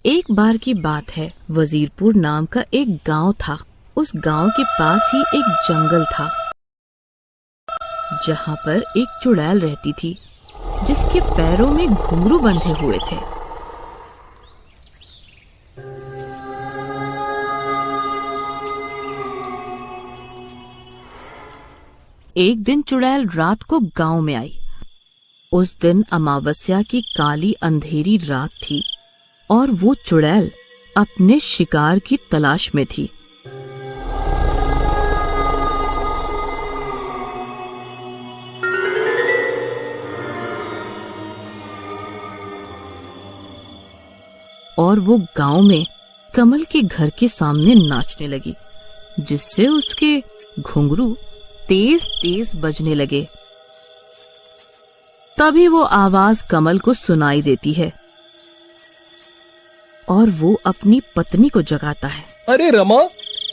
एक बार की बात है, वजीरपुर नाम का एक गांव था। उस गांव के पास ही एक जंगल था, जहां पर एक चुड़ैल रहती थी, जिसके पैरों में घुंघरू बंधे हुए थे। एक दिन चुड़ैल रात को गांव में आई। उस दिन अमावस्या की काली अंधेरी रात थी और वो चुड़ैल अपने शिकार की तलाश में थी। और वो गांव में कमल के घर के सामने नाचने लगी, जिससे उसके घुंघरू तेज तेज बजने लगे। तभी वो आवाज कमल को सुनाई देती है और वो अपनी पत्नी को जगाता है। अरे रमा,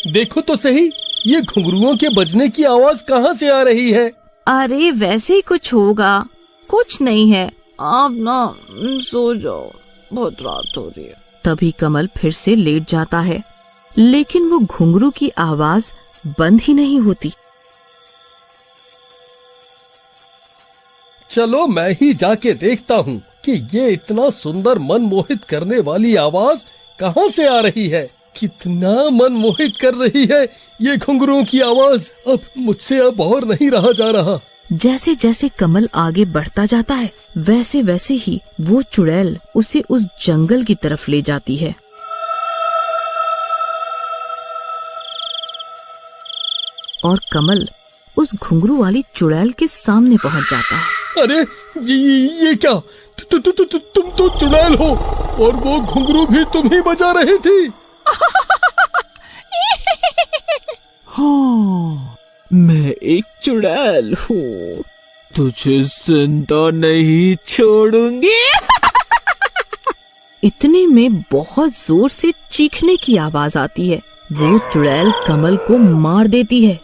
देखो तो सही, ये घुंघरुओं के बजने की आवाज कहाँ से आ रही है? अरे वैसे ही कुछ होगा, कुछ नहीं है, आप ना सो जाओ, बहुत रात हो रही है। तभी कमल फिर से लेट जाता है, लेकिन वो घुंघरू की आवाज बंद ही नहीं होती। चलो मैं ही जाके देखता हूँ कि ये इतना सुंदर मन मोहित करने वाली आवाज कहाँ से आ रही है। कितना मन मोहित कर रही है ये घुंघरुओं की आवाज। अब मुझसे अब और नहीं रहा जा रहा। जैसे जैसे कमल आगे बढ़ता जाता है, वैसे वैसे ही वो चुड़ैल उसे उस जंगल की तरफ ले जाती है। और कमल उस घुंघरू वाली चुड़ैल के सामने पहुंच जाता है। अरे ये क्या? तुम तो चुड़ैल हो और वो घुंघरू भी तुम ही बजा रही थी। हाँ, मैं एक चुड़ैल हूँ, तुझे जिंदा नहीं छोड़ूंगी। इतने में बहुत जोर से चीखने की आवाज आती है। वो चुड़ैल कमल को मार देती है।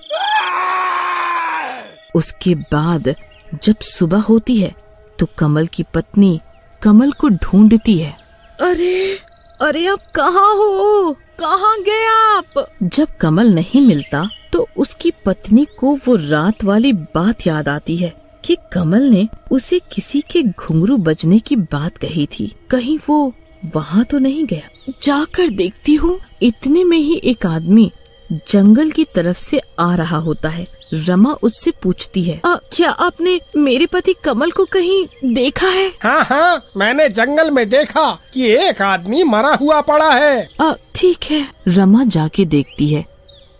उसके बाद जब सुबह होती है तो कमल की पत्नी कमल को ढूंढती है। अरे आप कहाँ हो? कहाँ गए आप? जब कमल नहीं मिलता तो उसकी पत्नी को वो रात वाली बात याद आती है कि कमल ने उसे किसी के घुंघरू बजने की बात कही थी। कहीं वो वहाँ तो नहीं गया। जाकर देखती हूँ। इतने में ही एक आदमी जंगल की तरफ से आ रहा होता है। रमा उससे पूछती है, क्या आपने मेरे पति कमल को कहीं देखा है? हाँ, मैंने जंगल में देखा कि एक आदमी मरा हुआ पड़ा है। ठीक है। रमा जाके देखती है।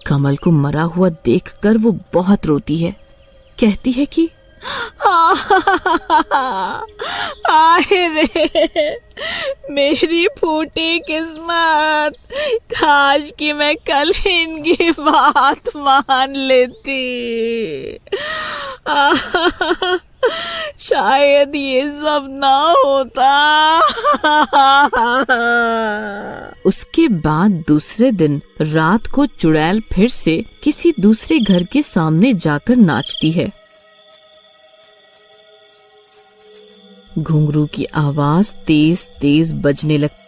कमल को मरा हुआ देखकर वो बहुत रोती है। कहती है कि आए रे मेरी फूटी किस्मत, काश कि मैं कल इनकी बात मान लेती। शायद ये सब ना होता। उसके बाद दूसरे दिन रात को चुड़ैल फिर से किसी दूसरे घर के सामने जाकर नाचती है। घुंघरू की आवाज तेज तेज बजने लगती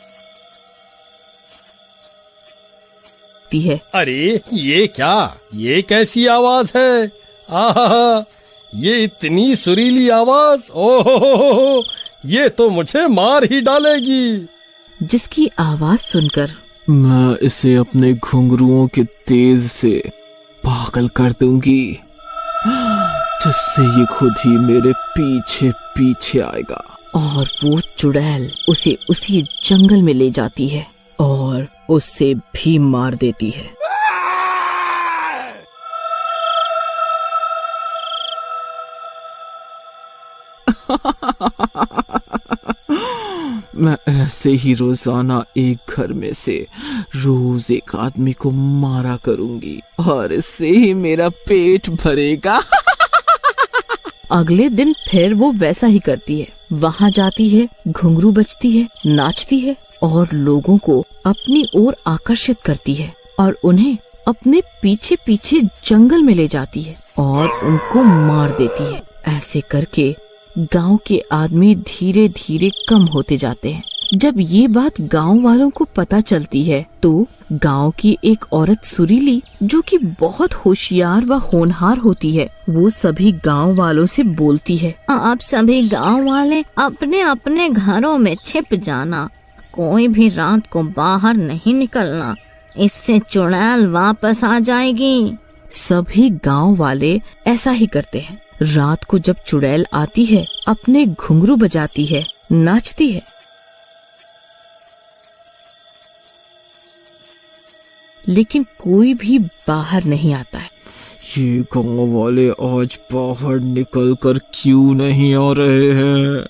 है। अरे ये क्या? ये कैसी आवाज है? आहा, ये इतनी सुरीली आवाज, ओहो, ये तो मुझे मार ही डालेगी। जिसकी आवाज सुनकर मैं इसे अपने घुंघरुओं के तेज से पागल कर दूंगी, जिससे ये खुद ही मेरे पीछे पीछे आएगा। और वो चुड़ैल उसे उसी जंगल में ले जाती है और उससे भी मार देती है। मैं ऐसे ही रोजाना एक घर में से रोज एक आदमी को मारा करूंगी और इससे ही मेरा पेट भरेगा। अगले दिन फिर वो वैसा ही करती है। वहाँ जाती है, घुंघरू बजती है, नाचती है और लोगों को अपनी ओर आकर्षित करती है और उन्हें अपने पीछे पीछे जंगल में ले जाती है और उनको मार देती है। ऐसे करके गांव के आदमी धीरे धीरे कम होते जाते हैं। जब ये बात गांव वालों को पता चलती है तो गांव की एक औरत सुरीली, जो कि बहुत होशियार व होनहार होती है, वो सभी गांव वालों से बोलती है, आप सभी गांव वाले अपने अपने घरों में छिप जाना, कोई भी रात को बाहर नहीं निकलना, इससे चुड़ैल वापस आ जाएगी। सभी गांव वाले ऐसा ही करते हैं। रात को जब चुड़ैल आती है, अपने घुंघरू बजाती है, नाचती है, लेकिन कोई भी बाहर नहीं आता है। ये गांव वाले आज बाहर निकल कर क्यों नहीं आ रहे हैं?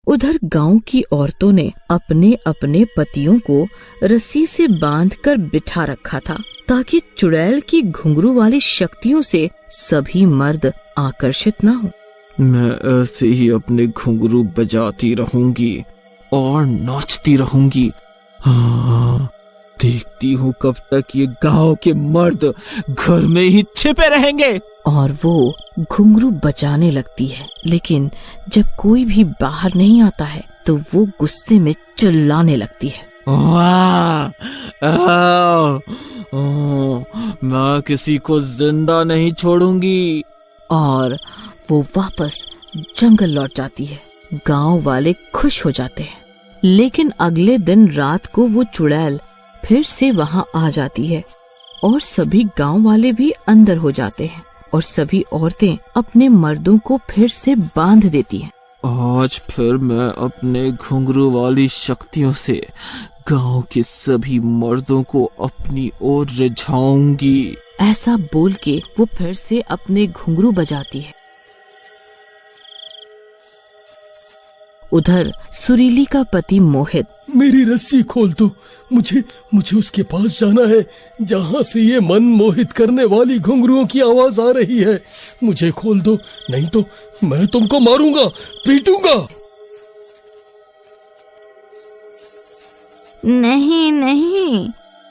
उधर गांव की औरतों ने अपने अपने पतियों को रस्सी से बांधकर बिठा रखा था, ताकि चुड़ैल की घुंघरू वाली शक्तियों से सभी मर्द आकर्षित न हो। मैं ऐसे ही अपने घुंघरू बजाती रहूंगी और नाचती रहूंगी। हाँ, देखती हूँ कब तक ये गांव के मर्द घर में ही छिपे रहेंगे। और वो घुंघरू बजाने लगती है, लेकिन जब कोई भी बाहर नहीं आता है तो वो गुस्से में चिल्लाने लगती है, मैं किसी को जिंदा नहीं छोड़ूंगी। और वो वापस जंगल लौट जाती है। गांव वाले खुश हो जाते हैं, लेकिन अगले दिन रात को वो चुड़ैल फिर से वहां आ जाती है और सभी गांव वाले भी अंदर हो जाते हैं और सभी औरतें अपने मर्दों को फिर से बांध देती हैं। आज फिर मैं अपने घुंघरू वाली शक्तियों से गांव के सभी मर्दों को अपनी ओर रिझाऊंगी। ऐसा बोल के वो फिर से अपने घुंघरू बजाती है। उधर सुरीली का पति मोहित, मेरी रस्सी खोल दो, मुझे उसके पास जाना है जहाँ से ये मन मोहित करने वाली घुंघरुओं की आवाज आ रही है। मुझे खोल दो, नहीं तो मैं तुमको मारूंगा, पीटूंगा। नहीं नहीं,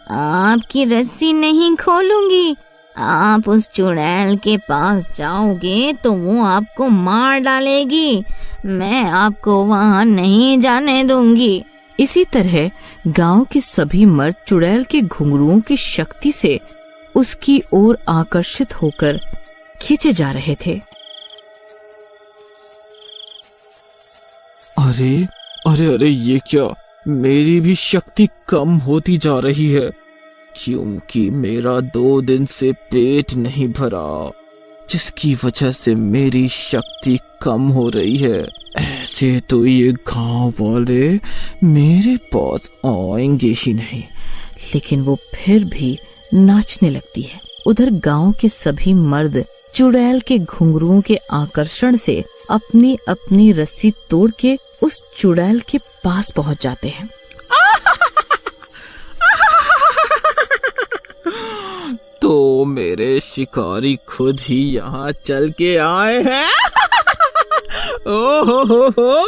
आपकी रस्सी नहीं खोलूंगी। आप उस चुड़ैल के पास जाओगे तो वो आपको मार डालेगी। मैं आपको वहां नहीं जाने दूंगी। इसी तरह गांव के सभी मर्द चुड़ैल के घुंघरुओं की शक्ति से उसकी ओर आकर्षित होकर खींचे जा रहे थे। अरे अरे अरे, ये क्या, मेरी भी शक्ति कम होती जा रही है, क्योंकि मेरा 2 दिन से पेट नहीं भरा, जिसकी वजह से मेरी शक्ति कम हो रही है। ऐसे तो ये गांव वाले मेरे पास आएंगे ही नहीं। लेकिन वो फिर भी नाचने लगती है। उधर गांव के सभी मर्द चुड़ैल के घुंघरुओं के आकर्षण से अपनी अपनी रस्सी तोड़ के उस चुड़ैल के पास पहुंच जाते हैं। तो मेरे शिकारी खुद ही यहाँ चल के आए हैं। ओहो।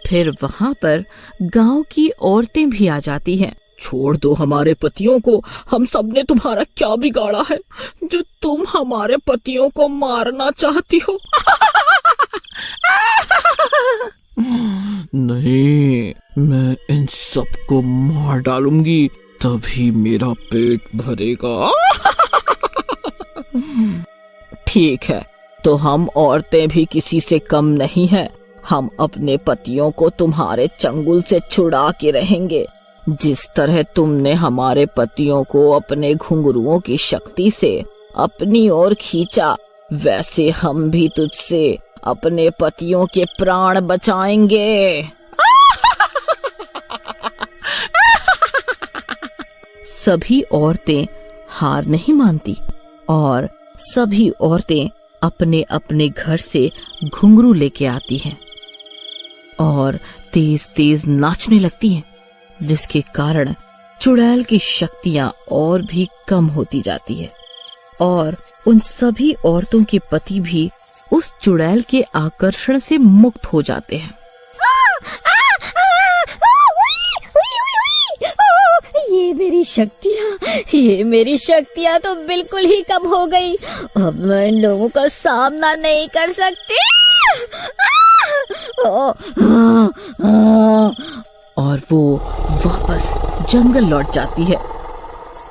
फिर वहाँ पर गांव की औरतें भी आ जाती हैं। छोड़ दो हमारे पतियों को, हम सब ने तुम्हारा क्या बिगाड़ा है जो तुम हमारे पतियों को मारना चाहती हो। नहीं, मैं इन सबको मार डालूंगी, तभी मेरा पेट भरेगा। ठीक है, तो हम औरतें भी किसी से कम नहीं हैं। हम अपने पतियों को तुम्हारे चंगुल से छुड़ा के रहेंगे। जिस तरह तुमने हमारे पतियों को अपने घुंघरुओं की शक्ति से अपनी ओर खींचा, वैसे हम भी तुझसे अपने पतियों के प्राण बचाएंगे। सभी औरतें हार नहीं मानती और सभी औरतें अपने अपने घर से घुंघरू लेके आती हैं और तेज तेज नाचने लगती हैं, जिसके कारण चुड़ैल की शक्तियां और भी कम होती जाती है और उन सभी औरतों के पति भी उस चुड़ैल के आकर्षण से मुक्त हो जाते हैं। ये मेरी शक्तियाँ तो बिल्कुल ही कम हो गई। अब मैं इन लोगों का सामना नहीं कर सकती। और वो वापस जंगल लौट जाती है।